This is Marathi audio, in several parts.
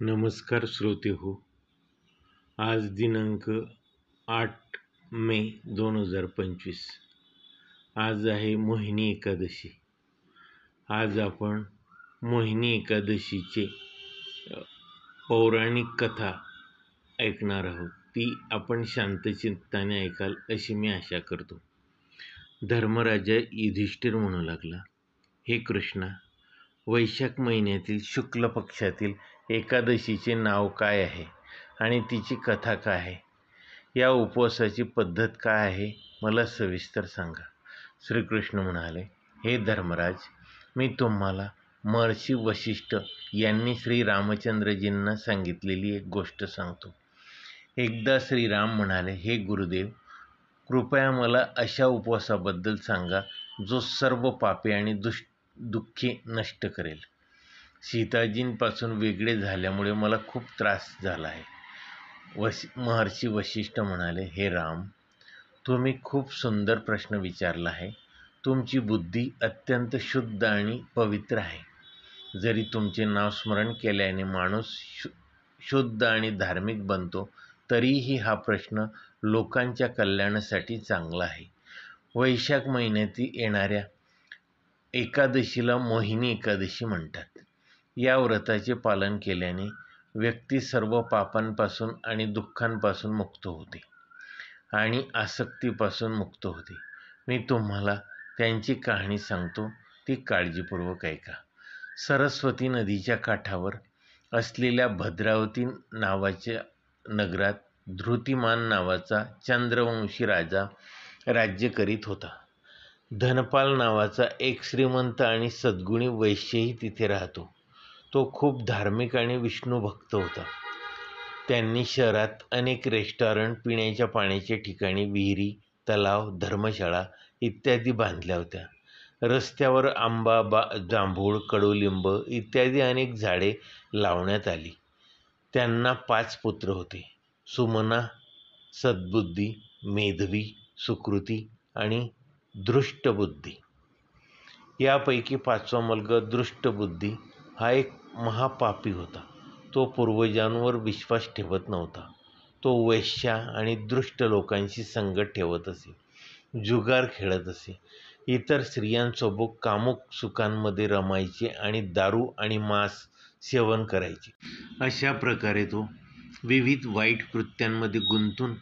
नमस्कार श्रोते हो. आज दिनांक 8 मे 2025. आज आहे मोहिनी एकादशी. आज आपण मोहिनी एकादशीचे पौराणिक कथा ऐकणार आहोत. ती आपण शांतचित्ताने ऐकाल अशी मी आशा करतो. धर्मराजा युधिष्ठिर म्हणू लागला, हे कृष्णा, वैशाख महिन्यातील शुक्ल पक्षातील एकादशीचे नाव काय आहे आणि तिची कथा काय आहे? या उपवासाची पद्धत काय आहे मला सविस्तर सांगा. श्रीकृष्ण म्हणाले, हे धर्मराज, मी तुम्हाला महर्षी वशिष्ठ यांनी श्रीरामचंद्रजींना सांगितलेली एक गोष्ट सांगतो. एकदा श्रीराम म्हणाले, हे गुरुदेव, कृपया मला अशा उपवासाबद्दल सांगा जो सर्व पापे आणि दुःखे नष्ट करेल. सीताजींपासून वेगळे झाल्यामुळे मला खूप त्रास झाला आहे. महर्षी वशिष्ठ म्हणाले, हे राम, तुम्ही खूप सुंदर प्रश्न विचारला आहे. तुमची बुद्धी अत्यंत शुद्ध आणि पवित्र आहे. जरी तुमचे नाव स्मरण केल्याने माणूस शुद्ध आणि धार्मिक बनतो, तरीही हा प्रश्न लोकांच्या कल्याणासाठी चांगला आहे. वैशाख महिन्यात येणाऱ्या एकादशीला मोहिनी एकादशी म्हणतात. या व्रताचे पालन केल्याने व्यक्ती सर्व पापांपासून आणि दुःखांपासून मुक्त होते आणि आसक्तीपासून मुक्त होते. मी तुम्हाला त्यांची कहाणी सांगतो, ती काळजीपूर्वक ऐका. सरस्वती नदीच्या काठावर असलेल्या भद्रावती नावाच्या नगरात धृतिमान नावाचा चंद्रवंशी राजा राज्य करीत होता. धनपाल नावाचा एक श्रीमंत आणि सद्गुणी वैश्यही तिथे राहतो. तो खूप धार्मिक आणि विष्णुभक्त होता. त्यांनी शहरात अनेक रेस्टॉरंट, पिण्याच्या पाण्याच्या ठिकाणी, विहिरी, तलाव, धर्मशाळा इत्यादी बांधल्या होत्या. रस्त्यावर आंबा, जांभूळ, कडुलिंब इत्यादी अनेक झाडे लावण्यात आली. त्यांना 5 पुत्र होते: सुमना, सद्बुद्धी, मेधवी, सुकृती आणि दृष्टबुद्धी. यापैकी 5वा मुलगा दृष्टबुद्धी हा एक महापापी होता. तो पूर्वजांवर विश्वास ठेवत नव्हता. तो वेश्या आणि दृष्ट लोकांशी संगत ठेवत असे, जुगार खेळत असे, इतर स्त्रियांसोबत कामुक सुखांमध्ये रमायचे आणि दारू आणि मांस सेवन करायचे. अशा प्रकारे तो विविध वाईट कृत्यांमध्ये गुंतून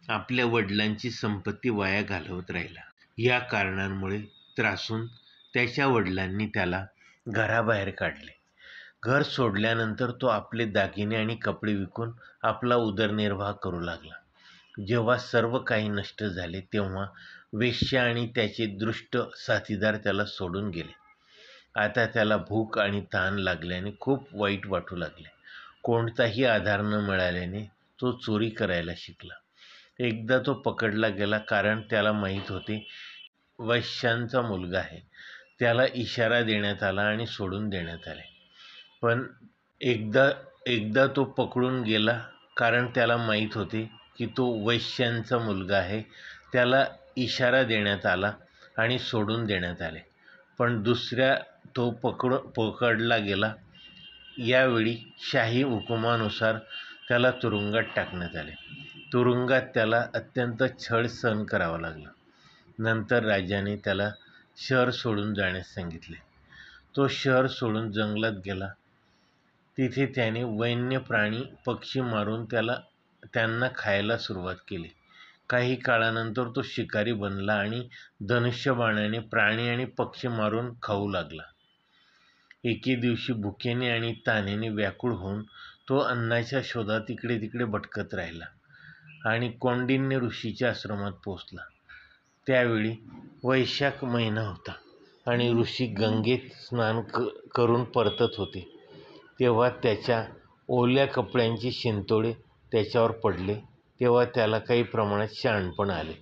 आपल्या वडिलांची संपत्ती वाया घालवत राहिला. या कारणांमुळे त्रासून त्याच्या वडिलांनी त्याला घराबाहेर काढले. घर सोडल्यानंतर तो आपले दागिने आणि कपडे विकून आपला उदरनिर्वाह करू लागला. जेव्हा सर्व काही नष्ट झाले तेव्हा वेश्या आणि त्याचे दृष्ट साथीदार त्याला सोडून गेले. आता त्याला भूक आणि तहान लागल्याने खूप वाईट वाटू लागले. कोणताही आधार न मिळाल्याने तो चोरी करायला शिकला. एकदा तो पकडला गेला, कारण त्याला माहीत होते वैश्यांचा मुलगा आहे. त्याला इशारा देण्यात आला आणि सोडून देण्यात आले. पण एकदा तो पकडून गेला, कारण त्याला माहीत होते की तो वैश्यांचा मुलगा आहे. त्याला इशारा देण्यात आला आणि सोडून देण्यात आले. पण दुसऱ्या तो पकडला गेला. यावेळी शाही हुकुमानुसार त्याला तुरुंगात टाकण्यात आले. तुरुंगात त्याला अत्यंत छळ सहन करावा लागला. नंतर राजाने त्याला शहर सोडून जाण्यास सांगितले. तो शहर सोडून जंगलात गेला. तिथे त्याने वन्य प्राणी, पक्षी मारून त्यांना खायला सुरुवात केली. काही काळानंतर तो शिकारी बनला आणि धनुष्यबाणाने प्राणी आणि पक्षी मारून खाऊ लागला. एके दिवशी भुकेने आणि तहानेने व्याकुळ होऊन तो अन्नाच्या शोधात इकडे तिकडे भटकत राहिला आणि कौंडिन्य ऋषीच्या आश्रमात पोहोचला. त्यावेळी वैशाख महिना होता आणि ऋषी गंगेत स्नान करून परतत होते. तेव्हा त्याच्या ओल्या कपड्यांचे शिंतोडे त्याच्यावर पडले. तेव्हा त्याला काही प्रमाणात शहाणपण आले.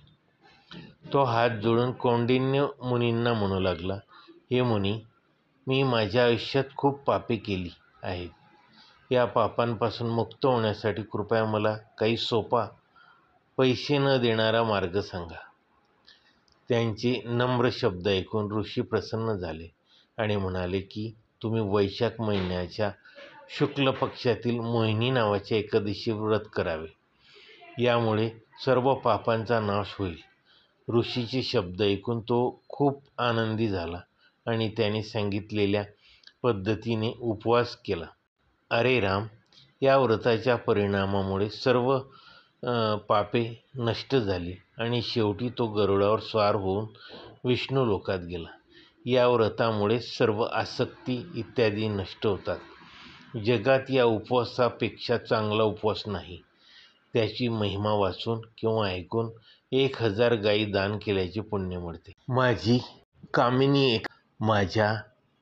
तो हात जोडून कौंडिन्य मुनींना म्हणू लागला, हे मुनी, मी माझ्या आयुष्यात खूप पापे केली आहेत. या पापांपासून मुक्त होण्यासाठी कृपया मला काही सोपा, पैसे न देणारा मार्ग सांगा. त्यांचे नम्र शब्द ऐकून ऋषी प्रसन्न झाले आणि म्हणाले की तुम्ही वैशाख महिन्याच्या शुक्ल पक्षातील मोहिनी नावाच्या एकादशी व्रत करावे. यामुळे सर्व पापांचा नाश होईल. ऋषीचे शब्द ऐकून तो खूप आनंदी झाला आणि त्याने सांगितलेल्या पद्धतीने उपवास केला. अरे राम, या व्रताच्या परिणामामुळे सर्व पापे नष्ट झाली आणि शेवटी तो गरुडावर स्वार होऊन विष्णू लोकात गेला. या व्रतामुळे सर्व आसक्ती इत्यादी नष्ट होतात. जगात या उपवासापेक्षा चांगला उपवास नाही. त्याची महिमा वाचून किंवा ऐकून 1000 गायी दान केल्याचे पुण्य मिळते. माझी कामिनी माझ्या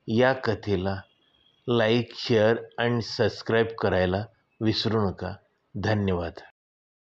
या कथेला लाईक, शेअर आणि सबस्क्राईब करायला विसरू नका. धन्यवाद.